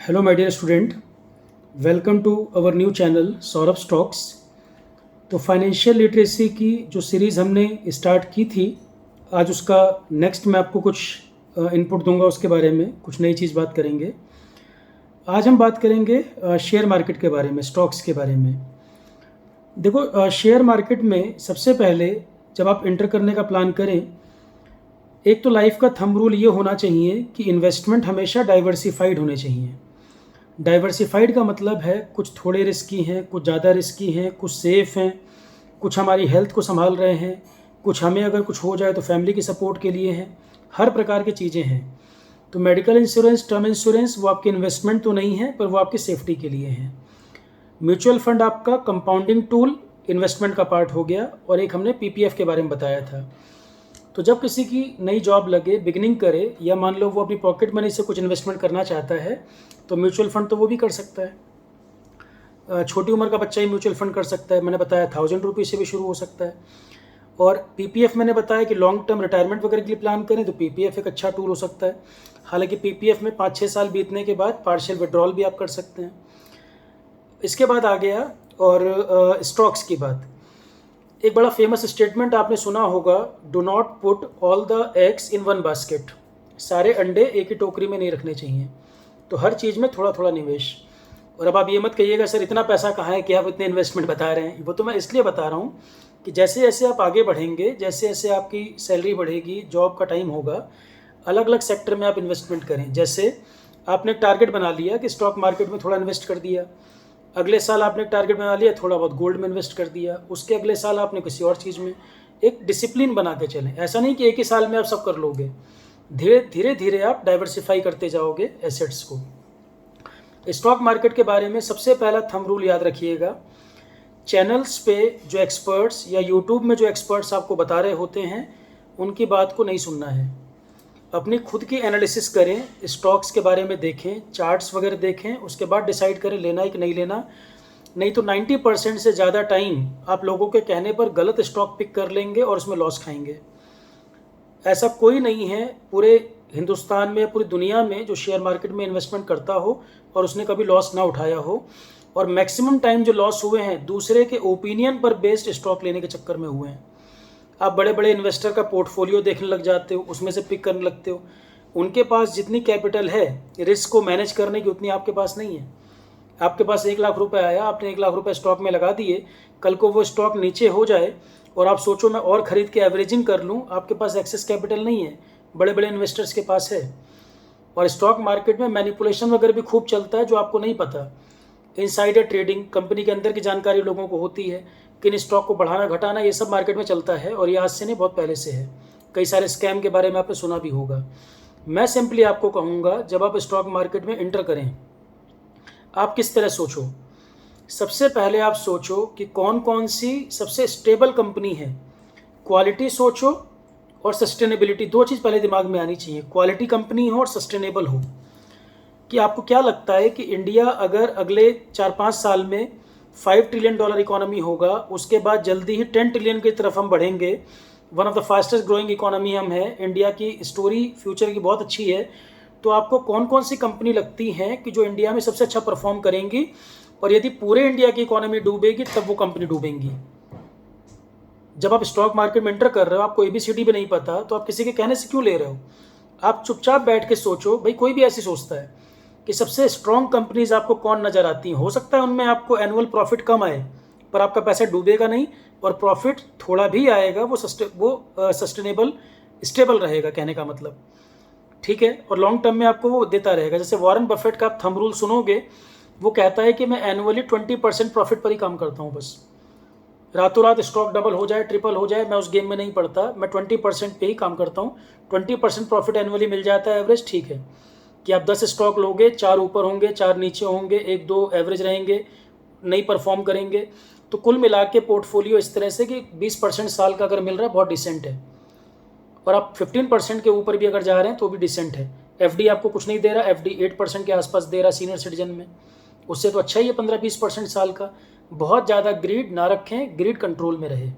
Hello my dear student, welcome to our new channel Saurabh stocks. तो financial literacy की जो series हमने start की थी, आज उसका नेक्स्ट मैं आपको कुछ इनपुट दूंगा, उसके बारे में कुछ नई चीज़ बात करेंगे। आज हम बात करेंगे शेयर मार्केट के बारे में, स्टॉक्स के बारे में। देखो, शेयर मार्केट में सबसे पहले जब आप एंटर करने का प्लान करें, एक तो लाइफ का थंब रूल ये होना चाहिए कि इन्वेस्टमेंट हमेशा डाइवर्सिफाइड होने चाहिए। डाइवर्सिफाइड का मतलब है कुछ थोड़े रिस्की हैं, कुछ ज़्यादा रिस्की हैं, कुछ सेफ़ हैं, कुछ हमारी हेल्थ को संभाल रहे हैं, कुछ हमें अगर कुछ हो जाए तो फैमिली की सपोर्ट के लिए हैं। हर प्रकार की चीज़ें हैं। तो मेडिकल इंश्योरेंस, टर्म इंश्योरेंस वो आपकी इन्वेस्टमेंट तो नहीं है, पर वो आपकी सेफ्टी के लिए है। म्यूचुअल फंड आपका कंपाउंडिंग टूल इन्वेस्टमेंट का पार्ट हो गया। और एक हमने पीपीएफ के बारे में बताया था। तो जब किसी की नई जॉब लगे, बिगिनिंग करे, या मान लो वो अपनी पॉकेट मनी से कुछ इन्वेस्टमेंट करना चाहता है, तो म्यूचुअल फंड तो वो भी कर सकता है। छोटी उम्र का बच्चा ही म्यूचुअल फंड कर सकता है। मैंने बताया 1000 रुपये से भी शुरू हो सकता है। और पीपीएफ मैंने बताया कि लॉन्ग टर्म रिटायरमेंट वगैरह के लिए प्लान करें तो पीपीएफ एक अच्छा टूल हो सकता है। हालांकि पीपीएफ में 5-6 साल बीतने के बाद पार्शियल विड्रॉल भी आप कर सकते हैं। इसके बाद आ गया और स्टॉक्स की बात। एक बड़ा फेमस स्टेटमेंट आपने सुना होगा, do not put all the eggs in one basket. सारे अंडे एक ही टोकरी में नहीं रखने चाहिए। तो हर चीज़ में थोड़ा थोड़ा निवेश। और अब आप ये मत कहिएगा सर इतना पैसा कहाँ है कि आप इतने इन्वेस्टमेंट बता रहे हैं। वो तो मैं इसलिए बता रहा हूँ कि जैसे जैसे आप आगे बढ़ेंगे, जैसे जैसे आपकी सैलरी बढ़ेगी, जॉब का टाइम होगा, अलग अलग सेक्टर में आप इन्वेस्टमेंट करें। जैसे आपने एक टारगेट बना लिया कि स्टॉक मार्केट में थोड़ा इन्वेस्ट कर दिया, अगले साल आपने एक टारगेट बना लिया थोड़ा बहुत गोल्ड में इन्वेस्ट कर दिया, उसके अगले साल आपने किसी और चीज़ में। एक डिसिप्लिन बना के चलें। ऐसा नहीं कि एक ही साल में आप सब कर लोगे। धीरे धीरे आप डाइवर्सिफाई करते जाओगे एसेट्स को। स्टॉक मार्केट के बारे में सबसे पहला थंब रूल याद रखिएगा, चैनल्स पे जो एक्सपर्ट्स या यूट्यूब में जो एक्सपर्ट्स आपको बता रहे होते हैं, उनकी बात को नहीं सुनना है। अपनी खुद की एनालिसिस करें, स्टॉक्स के बारे में देखें, चार्ट्स वगैरह देखें, उसके बाद डिसाइड करें लेना है कि नहीं लेना। नहीं तो 90% से ज़्यादा टाइम आप लोगों के कहने पर गलत स्टॉक पिक कर लेंगे और उसमें लॉस खाएंगे। ऐसा कोई नहीं है पूरे हिंदुस्तान में, पूरी दुनिया में, जो शेयर मार्केट में इन्वेस्टमेंट करता हो और उसने कभी लॉस ना उठाया हो। और मैक्सिमम टाइम जो लॉस हुए हैं दूसरे के ओपिनियन पर बेस्ड स्टॉक लेने के चक्कर में हुए हैं। आप बड़े बड़े इन्वेस्टर का पोर्टफोलियो देखने लग जाते हो, उसमें से पिक करने लगते हो। उनके पास जितनी कैपिटल है रिस्क को मैनेज करने की, उतनी आपके पास नहीं है। आपके पास 1 लाख रुपए आया, आपने 1 लाख रुपए स्टॉक में लगा दिए, कल को वो स्टॉक नीचे हो जाए और आप सोचो मैं और ख़रीद के एवरेजिंग कर लूँ, आपके पास एक्सेस कैपिटल नहीं है। बड़े बड़े इन्वेस्टर्स के पास है। और स्टॉक मार्केट में मैनिपुलेशन वगैरह भी खूब चलता है जो आपको नहीं पता। इनसाइडर ट्रेडिंग, कंपनी के अंदर की जानकारी लोगों को होती है, किन स्टॉक को बढ़ाना घटाना, ये सब मार्केट में चलता है। और ये आज से नहीं, बहुत पहले से है। कई सारे स्कैम के बारे में आपने सुना भी होगा। मैं सिंपली आपको कहूँगा, जब आप स्टॉक मार्केट में एंटर करें, आप किस तरह सोचो। सबसे पहले आप सोचो कि कौन कौन सी सबसे स्टेबल कंपनी है। क्वालिटी सोचो और सस्टेनेबिलिटी, दो चीज़ पहले दिमाग में आनी चाहिए। क्वालिटी कंपनी हो और सस्टेनेबल हो। कि आपको क्या लगता है कि इंडिया अगर अगले 4-5 साल में $5 ट्रिलियन इकोनॉमी होगा, उसके बाद जल्दी ही 10 ट्रिलियन की तरफ हम बढ़ेंगे, one of the fastest growing economy हम है, इंडिया की स्टोरी फ्यूचर की बहुत अच्छी है, तो आपको कौन कौन सी कंपनी लगती हैं कि जो इंडिया में सबसे अच्छा परफॉर्म करेंगी? और यदि पूरे इंडिया की इकोनॉमी डूबेगी तब वो कंपनी डूबेंगी। जब आप स्टॉक मार्केट में एंटर कर रहे हो, आपको ABCD भी नहीं पता, तो आप किसी के कहने से क्यों ले रहे हो? आप चुपचाप बैठ के सोचो। भाई कोई भी ऐसी सोचता है कि सबसे स्ट्रॉन्ग कंपनीज आपको कौन नज़र आती हैं। हो सकता है उनमें आपको एनुअल प्रॉफिट कम आए, पर आपका पैसा डूबेगा नहीं, और प्रॉफिट थोड़ा भी आएगा वो सस्टेनेबल, स्टेबल रहेगा, कहने का मतलब। ठीक है। और लॉन्ग टर्म में आपको वो देता रहेगा। जैसे वॉरेन बफेट का आप थंब रूल सुनोगे, वो कहता है कि मैं एनुअली 20% प्रॉफिट पर ही काम करता हूँ बस। रातों रात स्टॉक डबल हो जाए, ट्रिपल हो जाए, मैं उस गेम में नहीं पड़ता। मैं 20% पे ही काम करता हूँ। 20% प्रॉफिट एनुअली मिल जाता है एवरेज। ठीक है कि आप 10 स्टॉक लोगे, 4 ऊपर होंगे, 4 नीचे होंगे, 1-2 एवरेज रहेंगे, नहीं परफॉर्म करेंगे, तो कुल मिला के पोर्टफोलियो इस तरह से कि 20% साल का अगर मिल रहा है, बहुत डिसेंट है। और आप 15% के ऊपर भी अगर जा रहे हैं तो भी डिसेंट है। FD आपको कुछ नहीं दे रहा, FD 8% के आसपास दे रहा सीनियर सिटीजन में, उससे तो अच्छा ही है 15-20% साल का। बहुत ज़्यादा ग्रीड ना रखें, ग्रीड कंट्रोल में रहे।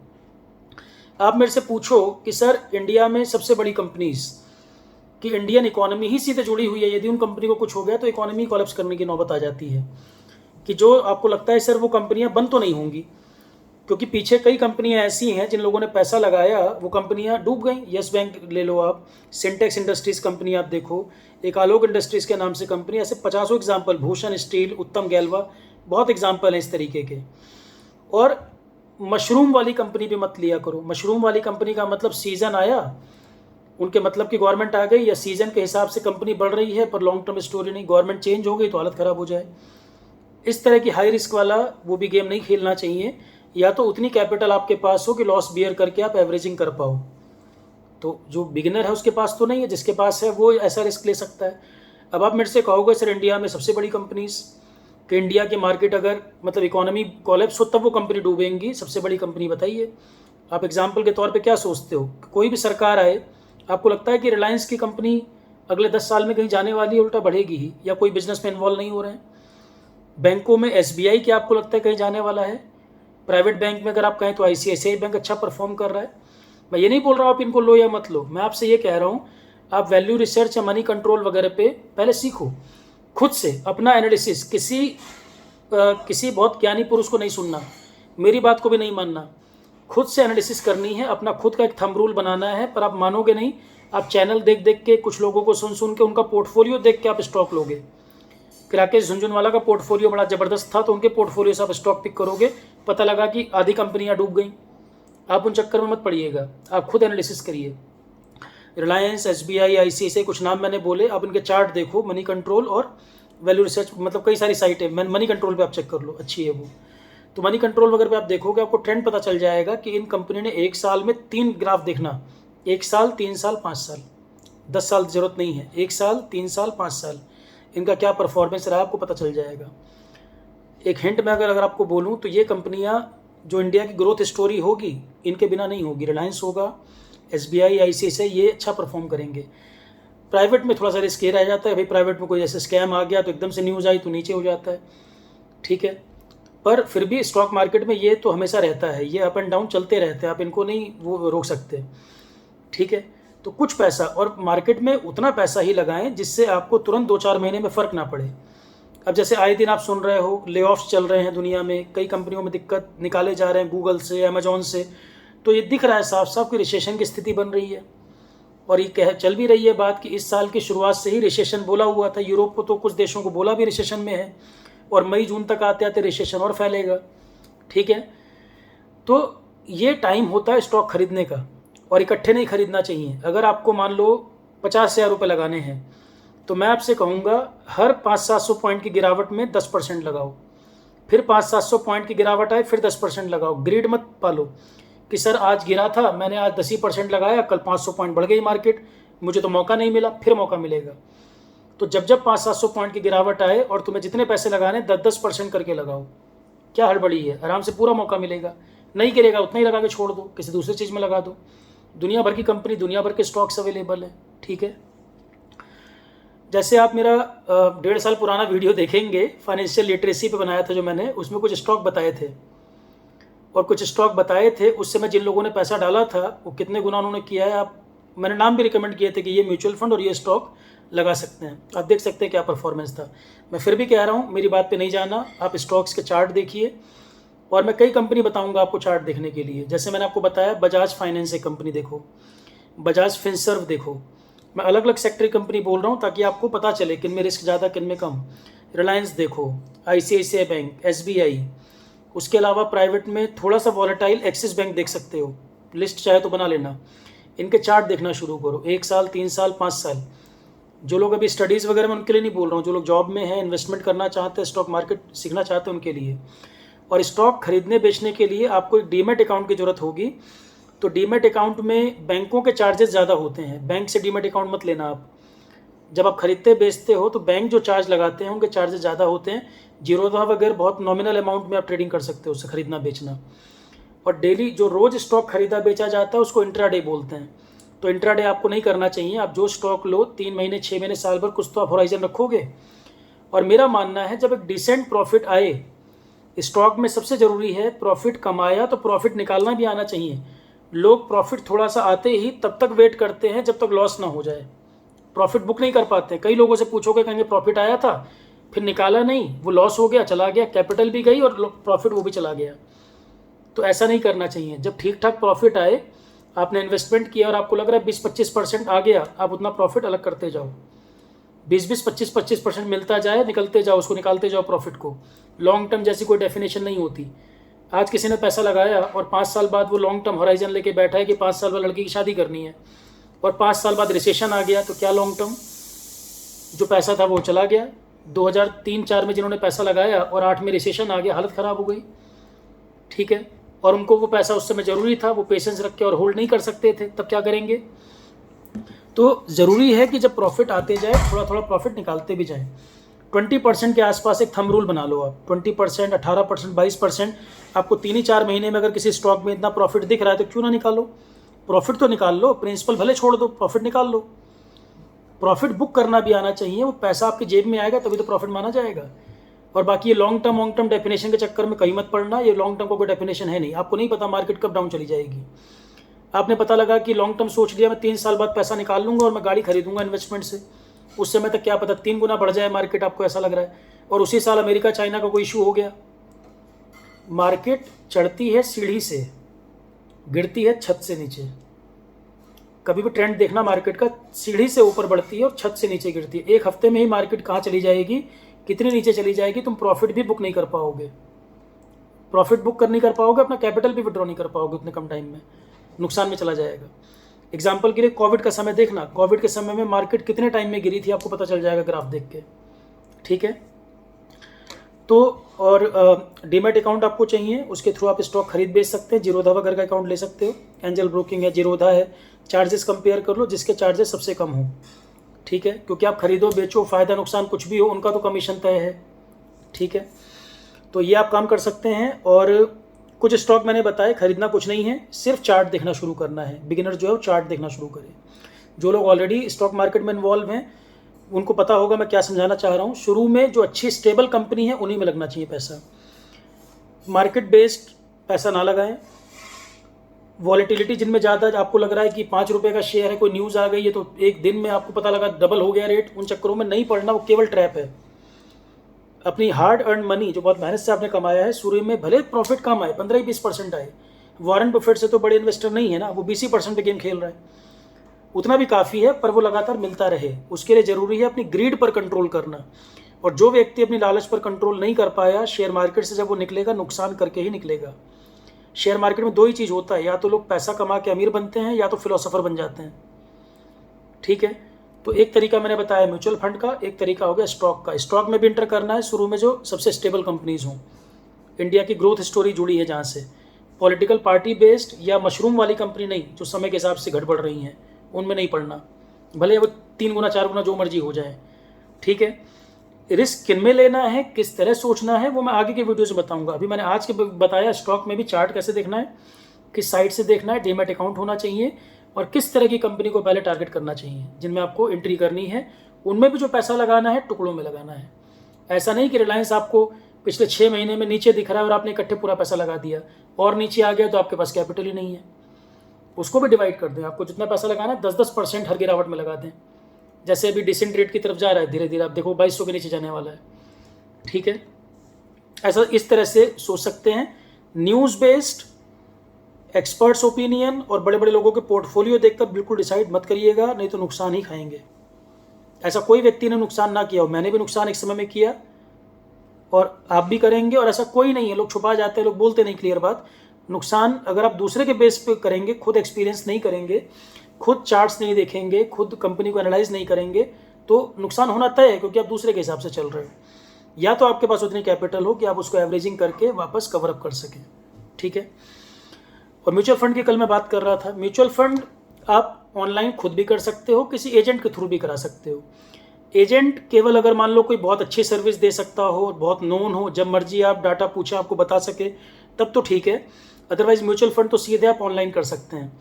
आप मेरे से पूछो कि सर इंडिया में सबसे बड़ी कंपनीज, कि इंडियन इकोनॉमी ही सीधे जुड़ी हुई है, यदि उन कंपनी को कुछ हो गया तो इकोनॉमी कोलैप्स करने की नौबत आ जाती है। कि जो आपको लगता है सर वो कंपनियां बंद तो नहीं होंगी, क्योंकि पीछे कई कंपनियां ऐसी हैं जिन लोगों ने पैसा लगाया वो कंपनियां डूब गई। यस बैंक ले लो आप, सिंटेक्स इंडस्ट्रीज कंपनी आप देखो, एक आलोक इंडस्ट्रीज के नाम से कंपनी, ऐसे पचासों एग्जाम्पल, भूषण स्टील, उत्तम गैल्वा, बहुत एग्जाम्पल हैं इस तरीके के। और मशरूम वाली कंपनी भी मत लिया करो। मशरूम वाली कंपनी का मतलब सीज़न आया, उनके मतलब की गवर्नमेंट आ गई, या सीज़न के हिसाब से कंपनी बढ़ रही है पर लॉन्ग टर्म स्टोरी नहीं, गवर्नमेंट चेंज हो गई तो हालत ख़राब हो जाए। इस तरह की हाई रिस्क वाला वो भी गेम नहीं खेलना चाहिए। या तो उतनी कैपिटल आपके पास हो कि लॉस बियर करके आप एवरेजिंग कर पाओ। तो जो बिगिनर है उसके पास तो नहीं है, जिसके पास है वो ऐसा रिस्क ले सकता है। अब आप मेरे से कहोगे सर इंडिया में सबसे बड़ी कंपनीज, कि इंडिया की मार्केट अगर मतलब इकोनॉमी कोलैप्स हो तब वो कंपनी डूबेंगी, सबसे बड़ी कंपनी बताइए। आप एग्जाम्पल के तौर पे क्या सोचते हो? कोई भी सरकार आए, आपको लगता है कि रिलायंस की कंपनी अगले 10 साल में कहीं जाने वाली है? उल्टा बढ़ेगी ही। या कोई बिजनेस में इन्वॉल्व नहीं हो रहे हैं? बैंकों में एसबीआई क्या आपको लगता है कहीं जाने वाला है? प्राइवेट बैंक में अगर आप कहें तो आईसीआईसीआई बैंक अच्छा परफॉर्म कर रहा है। मैं ये नहीं बोल रहा हूँ आप इनको लो या मत लो, मैं आपसे ये कह रहा हूँ आप वैल्यू रिसर्च या मनी कंट्रोल वगैरह पे पहले सीखो, खुद से अपना एनालिसिस। किसी बहुत ज्ञानी पुरुष को नहीं सुनना, मेरी बात को भी नहीं मानना, खुद से एनालिसिस करनी है, अपना खुद का एक थंब रूल बनाना है। पर आप मानोगे नहीं, आप चैनल देख देख के, कुछ लोगों को सुन सुन के, उनका पोर्टफोलियो देख के आप स्टॉक लोगे। राकेश झुनझुनवाला का पोर्टफोलियो बड़ा ज़बरदस्त था तो उनके पोर्टफोलियो से आप स्टॉक पिक करोगे, पता लगा कि आधी कंपनियां डूब गई। आप उन चक्कर में मत पड़िएगा, आप खुद एनालिसिस करिए। रिलायंस, एसबीआई, आईसीआईसीआई, कुछ नाम मैंने बोले, आप इनके चार्ट देखो, मनी कंट्रोल और वैल्यू रिसर्च, मतलब कई सारी साइट है, मनी कंट्रोल पे आप चेक कर लो, अच्छी है वो। तो मनी कंट्रोल वगैरह पे आप देखोगे, आपको ट्रेंड पता चल जाएगा कि इन कंपनी ने एक साल में 3 ग्राफ देखना, 1 साल, 3 साल, 5 साल, 10 साल की जरूरत नहीं है, 1 साल, 3 साल, 5 साल, इनका क्या परफॉर्मेंस रहा आपको पता चल जाएगा। एक हिंट में अगर आपको बोलूँ तो ये कंपनियाँ जो इंडिया की ग्रोथ स्टोरी होगी, इनके बिना नहीं होगी। रिलायंस होगा, एसबीआई, आईसीआईसीआई, ये अच्छा परफॉर्म करेंगे। प्राइवेट में थोड़ा सा रिस्क ये रह जाता है भाई, प्राइवेट में कोई ऐसे स्कैम आ गया तो एकदम से न्यूज़ आई तो नीचे हो जाता है, ठीक है। पर फिर भी स्टॉक मार्केट में ये तो हमेशा रहता है, ये अप एंड डाउन चलते रहते हैं, आप इनको नहीं वो रोक सकते, ठीक है। तो कुछ पैसा, और मार्केट में उतना पैसा ही लगाएं जिससे आपको तुरंत 2-4 महीने में फ़र्क ना पड़े। अब जैसे आए दिन आप सुन रहे हो ले ऑफ्स चल रहे हैं दुनिया में, कई कंपनियों में दिक्कत निकाले जा रहे हैं, गूगल से, अमेजोन से, तो ये दिख रहा है साफ साफ कि रिसेशन की स्थिति बन रही है। और ये चल भी रही है बात कि इस साल की शुरुआत से ही रिसेशन बोला हुआ था, यूरोप को तो कुछ देशों को बोला भी रिसेशन में है, और मई जून तक आते आते रिसेशन और फैलेगा, ठीक है। तो ये टाइम होता है स्टॉक खरीदने का, और इकट्ठे नहीं खरीदना चाहिए। अगर आपको मान लो 50,000 रुपये लगाने हैं तो मैं आपसे कहूँगा हर 500-700 पॉइंट की गिरावट में 10% लगाओ, फिर 500-700 पॉइंट की गिरावट आए फिर 10% लगाओ। ग्रीड मत पालो कि सर आज गिरा था, मैंने आज 10% लगाया, कल 500 पॉइंट बढ़ गई मार्केट, मुझे तो मौका नहीं मिला, फिर मौका मिलेगा। तो जब 500-700 पॉइंट की गिरावट आए और तुम्हें जितने पैसे लगाने 10-10% करके लगाओ, क्या हड़बड़ी है, आराम से पूरा मौका मिलेगा। नहीं गिरेगा उतना ही लगा के छोड़ दो, किसी दूसरी चीज़ में लगा दो। दुनिया भर की कंपनी, दुनिया भर के स्टॉक्स अवेलेबल है, ठीक है। जैसे आप मेरा 1.5 साल पुराना वीडियो देखेंगे, फाइनेंशियल लिटरेसी पे बनाया था जो मैंने, उसमें कुछ स्टॉक बताए थे, और कुछ स्टॉक बताए थे उस समय जिन लोगों ने पैसा डाला था वो कितने गुना उन्होंने किया है। मैंने नाम भी रिकमेंड किए थे कि ये म्यूचुअल फंड और ये स्टॉक लगा सकते हैं, आप देख सकते हैं क्या परफॉर्मेंस था। मैं फिर भी कह रहा हूँ, मेरी बात पे नहीं जाना, आप स्टॉक्स के चार्ट देखिए, और मैं कई कंपनी बताऊंगा आपको चार्ट देखने के लिए। जैसे मैंने आपको बताया बजाज फाइनेंस एक कंपनी देखो, बजाज फिनसर्व देखो, मैं अलग अलग सेक्टर की कंपनी बोल रहा हूँ ताकि आपको पता चले किन में रिस्क ज़्यादा किन में कम। रिलायंस देखो, आईसीआईसीआई बैंक, एसबीआई, उसके अलावा प्राइवेट में थोड़ा सा वॉलेटाइल एक्सिस बैंक देख सकते हो, लिस्ट चाहे तो बना लेना। इनके चार्ट देखना शुरू करो, 1 साल, 3 साल, 5 साल। जो लोग अभी स्टडीज़ वगैरह में, उनके लिए नहीं बोल रहा हूँ, जो लोग जॉब में हैं, इन्वेस्टमेंट करना चाहते हैं, स्टॉक मार्केट सीखना चाहते हैं, उनके लिए। और स्टॉक खरीदने बेचने के लिए आपको एक डीमैट अकाउंट की ज़रूरत होगी। तो डीमैट अकाउंट में बैंकों के चार्जेस ज़्यादा होते हैं, बैंक से डीमैट अकाउंट मत लेना आप। जब आप खरीदते बेचते हो तो बैंक जो चार्ज लगाते हैं उनके चार्जेस ज़्यादा होते हैं। जीरोधा वगैरह बहुत नॉमिनल अमाउंट में आप ट्रेडिंग कर सकते हो, उससे खरीदना बेचना। और डेली जो रोज़ स्टॉक खरीदा बेचा जाता है उसको इंट्राडे बोलते हैं। तो इंट्राडे आपको नहीं करना चाहिए। आप जो स्टॉक लो 3 महीने, 6 महीने, साल भर, कुछ तो आप होराइजन रखोगे। और मेरा मानना है जब एक डिसेंट प्रॉफिट आए स्टॉक में, सबसे ज़रूरी है प्रॉफिट कमाया तो प्रॉफिट निकालना भी आना चाहिए। लोग प्रॉफिट थोड़ा सा आते ही तब तक वेट करते हैं जब तक लॉस ना हो जाए। प्रॉफिट बुक नहीं कर पाते। कई लोगों से पूछोगे कहेंगे प्रॉफिट आया था, फिर निकाला नहीं, वो लॉस हो गया, चला गया, कैपिटल भी गई और प्रॉफिट वो भी चला गया। तो ऐसा नहीं करना चाहिए। जब ठीक ठाक प्रॉफिट आए, आपने इन्वेस्टमेंट किया और आपको लग रहा है 20-25% आ गया, आप उतना प्रॉफिट अलग करते जाओ। 20-20, 25-25% मिलता जाए, निकलते जाओ, उसको निकालते जाओ प्रॉफिट को। लॉन्ग टर्म जैसी कोई डेफिनेशन नहीं होती। आज किसी ने पैसा लगाया और 5 साल बाद वो लॉन्ग टर्म होराइजन लेके बैठा है कि 5 साल बाद लड़की की शादी करनी है, और 5 साल बाद रिसेशन आ गया, तो क्या लॉन्ग टर्म? जो पैसा था वो चला गया। 2003-4 में जिन्होंने पैसा लगाया और 8 में रिसेशन आ गया, हालत ख़राब हो गई। ठीक है, और उनको वो पैसा उस समय ज़रूरी था, वो पेशेंस रख के और होल्ड नहीं कर सकते थे, तब क्या करेंगे? तो ज़रूरी है कि जब प्रॉफिट आते जाए थोड़ा थोड़ा प्रॉफिट निकालते भी जाएं। 20% के आसपास एक थंब रूल बना लो आप। 20%, 18%, 22%। आपको 3 ही 4 महीने में अगर किसी स्टॉक में इतना प्रॉफिट दिख रहा है तो क्यों ना निकालो? प्रॉफिट तो निकाल लो, प्रिंसिपल भले छोड़ दो, प्रॉफिट निकाल लो। प्रॉफिट बुक करना भी आना चाहिए। वो पैसा आपकी जेब में आएगा तभी तो प्रॉफिट माना जाएगा। और बाकी ये लॉन्ग टर्म डेफिनेशन के चक्कर में कहीं मत पड़ना। ये लॉन्ग टर्म का कोई डेफिनेशन है नहीं। आपको नहीं पता मार्केट कब डाउन चली जाएगी। आपने पता लगा कि लॉन्ग टर्म सोच लिया, मैं 3 साल बाद पैसा निकाल लूंगा और मैं गाड़ी खरीदूंगा इन्वेस्टमेंट से। उस समय तक क्या पता 3 गुना बढ़ जाए मार्केट, आपको ऐसा लग रहा है, और उसी साल अमेरिका चाइना का कोई इशू हो गया। मार्केट चढ़ती है सीढ़ी से, गिरती है छत से नीचे। कभी भी ट्रेंड देखना मार्केट का, सीढ़ी से ऊपर बढ़ती है और छत से नीचे गिरती है। एक हफ्ते में ही मार्केट कहाँ चली जाएगी, कितनी नीचे चली जाएगी, तुम प्रॉफिट भी बुक नहीं कर पाओगे। प्रॉफिट बुक कर नहीं कर पाओगे, अपना कैपिटल भी विड्रॉ नहीं कर पाओगे उतने कम टाइम में, नुकसान में चला जाएगा। एग्जाम्पल के लिए कोविड का समय देखना, कोविड के समय में मार्केट कितने टाइम में गिरी थी आपको पता चल जाएगा ग्राफ देख के। ठीक है, तो और डीमैट अकाउंट आपको चाहिए, उसके थ्रू आप स्टॉक खरीद बेच सकते हैं। जीरोधा वगैरह का अकाउंट ले सकते हो, एंजल ब्रोकिंग है, जीरोधा है। चार्जेस कंपेयर कर लो जिसके चार्जेस सबसे कम हो। ठीक है, क्योंकि आप खरीदो बेचो, फ़ायदा नुकसान कुछ भी हो, उनका तो कमीशन तय है। ठीक है, तो ये आप काम कर सकते हैं। और कुछ स्टॉक मैंने बताए, खरीदना कुछ नहीं है, सिर्फ चार्ट देखना शुरू करना है। बिगिनर जो है वो चार्ट देखना शुरू करे। जो लोग ऑलरेडी स्टॉक मार्केट में इन्वॉल्व हैं उनको पता होगा मैं क्या समझाना चाह रहा हूँ। शुरू में जो अच्छी स्टेबल कंपनी है उन्हीं में लगना चाहिए पैसा। मार्केट बेस्ड पैसा ना लगाएं। वॉलेटिलिटी जिनमें ज़्यादा आपको लग रहा है कि 5 रुपये का शेयर है, कोई न्यूज़ आ गई है तो एक दिन में आपको पता लगा डबल हो गया रेट, उन चक्करों में नहीं पड़ना, वो केवल ट्रैप है। अपनी हार्ड अर्न मनी जो बहुत मेहनत से आपने कमाया है, शुरू में भले प्रॉफिट कम आए, 15-20% आए, वॉरेन बफेट से तो बड़े इन्वेस्टर नहीं है ना, वो 20% पे गेम खेल रहा है, उतना भी काफ़ी है, पर वो लगातार मिलता रहे। उसके लिए ज़रूरी है अपनी ग्रीड पर कंट्रोल करना। और जो व्यक्ति अपनी लालच पर कंट्रोल नहीं कर पाया, शेयर मार्केट से जब वो निकलेगा नुकसान करके ही निकलेगा। शेयर मार्केट में 2 ही चीज़ होता है, या तो लोग पैसा कमा के अमीर बनते हैं या तो फिलोसोफर बन जाते हैं। ठीक है, तो एक तरीका मैंने बताया म्यूचुअल फंड का, एक तरीका हो गया स्टॉक का। स्टॉक में भी इंटर करना है शुरू में जो सबसे स्टेबल कंपनीज हों, इंडिया की ग्रोथ स्टोरी जुड़ी है जहाँ से। पॉलिटिकल पार्टी बेस्ड या मशरूम वाली कंपनी नहीं जो समय के हिसाब से घट बढ़ रही हैं, उनमें नहीं पड़ना, भले वो 3 गुना 4 गुना जो मर्जी हो जाए। ठीक है, रिस्क किन में लेना है, किस तरह सोचना है, वो मैं आगे के वीडियो से बताऊंगा। अभी मैंने आज के बताया स्टॉक में भी चार्ट कैसे देखना है, किस साइट से देखना है, डीमैट अकाउंट होना चाहिए, और किस तरह की कंपनी को पहले टारगेट करना चाहिए जिनमें आपको एंट्री करनी है। उनमें भी जो पैसा लगाना है टुकड़ों में लगाना है। ऐसा नहीं कि रिलायंस आपको पिछले 6 महीने में नीचे दिख रहा है और आपने इकट्ठे पूरा पैसा लगा दिया, और नीचे आ गया तो आपके पास कैपिटल ही नहीं है। उसको भी डिवाइड कर दें। आपको जितना पैसा लगाना है 10-10% हर गिरावट में लगा दें। जैसे अभी डिसेंट रेट की तरफ जा रहा है धीरे धीरे, आप देखो 2200 के नीचे जाने वाला है। ठीक है, ऐसा इस तरह से सोच सकते हैं। न्यूज़ बेस्ड, एक्सपर्ट्स ओपिनियन और बड़े बड़े लोगों के पोर्टफोलियो देखकर बिल्कुल डिसाइड मत करिएगा, नहीं तो नुकसान ही खाएंगे। ऐसा कोई व्यक्ति ने नुकसान ना किया हो, मैंने भी नुकसान एक समय में किया और आप भी करेंगे, और ऐसा कोई नहीं है। लोग छुपा जाते हैं, लोग बोलते नहीं क्लियर बात। नुकसान अगर आप दूसरे के बेस पे करेंगे, खुद एक्सपीरियंस नहीं करेंगे, खुद चार्ट्स नहीं देखेंगे, खुद कंपनी को एनालाइज नहीं करेंगे, तो नुकसान होना तय है, क्योंकि आप दूसरे के हिसाब से चल रहे हो। या तो आपके पास उतनी कैपिटल हो कि आप उसको एवरेजिंग करके वापस कवर अप कर सकें। ठीक है, और म्यूचुअल फंड की कल मैं बात कर रहा था। म्यूचुअल फंड आप ऑनलाइन खुद भी कर सकते हो, किसी एजेंट के थ्रू भी करा सकते हो। एजेंट केवल अगर मान लो कोई बहुत अच्छी सर्विस दे सकता हो, बहुत नोन हो, जब मर्जी आप डाटा पूछे आपको बता सके, तब तो ठीक है। अदरवाइज म्यूचुअल फंड तो सीधे आप ऑनलाइन कर सकते हैं।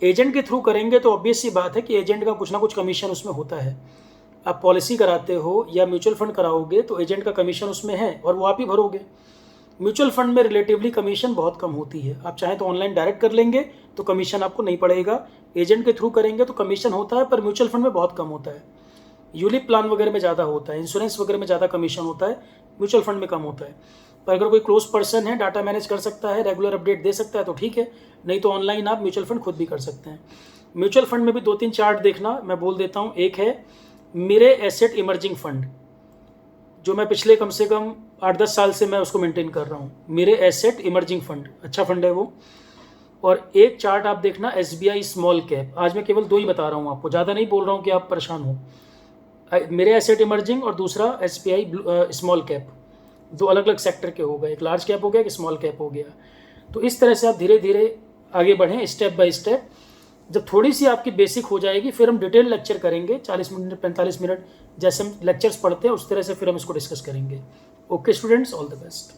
एजेंट के थ्रू करेंगे तो ऑब्वियस सी बात है कि एजेंट का कुछ ना कुछ कमीशन उसमें होता है। आप पॉलिसी कराते हो या म्यूचुअल फंड कराओगे तो एजेंट का कमीशन उसमें है, और वो आप ही भरोगे। म्यूचुअल फंड में रिलेटिवली कमीशन बहुत कम होती है। आप चाहें तो ऑनलाइन डायरेक्ट कर लेंगे तो कमीशन आपको नहीं पड़ेगा, एजेंट के थ्रू करेंगे तो कमीशन होता है, पर म्यूचुअल फंड में बहुत कम होता है। यूलिप प्लान वगैरह में ज़्यादा होता है, इंश्योरेंस वगैरह में ज़्यादा कमीशन होता है, म्यूचुअल फंड में कम होता है। पर अगर कोई क्लोज पर्सन है, डाटा मैनेज कर सकता है, रेगुलर अपडेट दे सकता है तो ठीक है, नहीं तो ऑनलाइन आप म्यूचुअल फंड खुद भी कर सकते हैं। म्यूचुअल फंड में भी 2-3 चार्ट देखना, मैं बोल देता हूँ। एक है मेरे एसेट इमर्जिंग फंड, जो मैं पिछले कम से कम 8-10 साल से मैं उसको मेंटेन कर रहा हूँ। मेरे एसेट इमर्जिंग फंड, अच्छा फंड है वो। और एक चार्ट आप देखना SBI स्मॉल कैप। आज मैं केवल 2 ही बता रहा हूँ आपको, ज़्यादा नहीं बोल रहा हूँ कि आप परेशान हो। मेरे एसेट इमर्जिंग और दूसरा SBI स्मॉल कैप, 2 अलग अलग सेक्टर के हो गए, एक लार्ज कैप हो गया, एक स्मॉल कैप हो गया। तो इस तरह से आप धीरे धीरे आगे बढ़ें, स्टेप बाय स्टेप। जब थोड़ी सी आपकी बेसिक हो जाएगी फिर हम डिटेल लेक्चर करेंगे, 40 मिनट 45 मिनट जैसे हम लेक्चर्स पढ़ते हैं उस तरह से फिर हम इसको डिस्कस करेंगे। Okay students, all the best.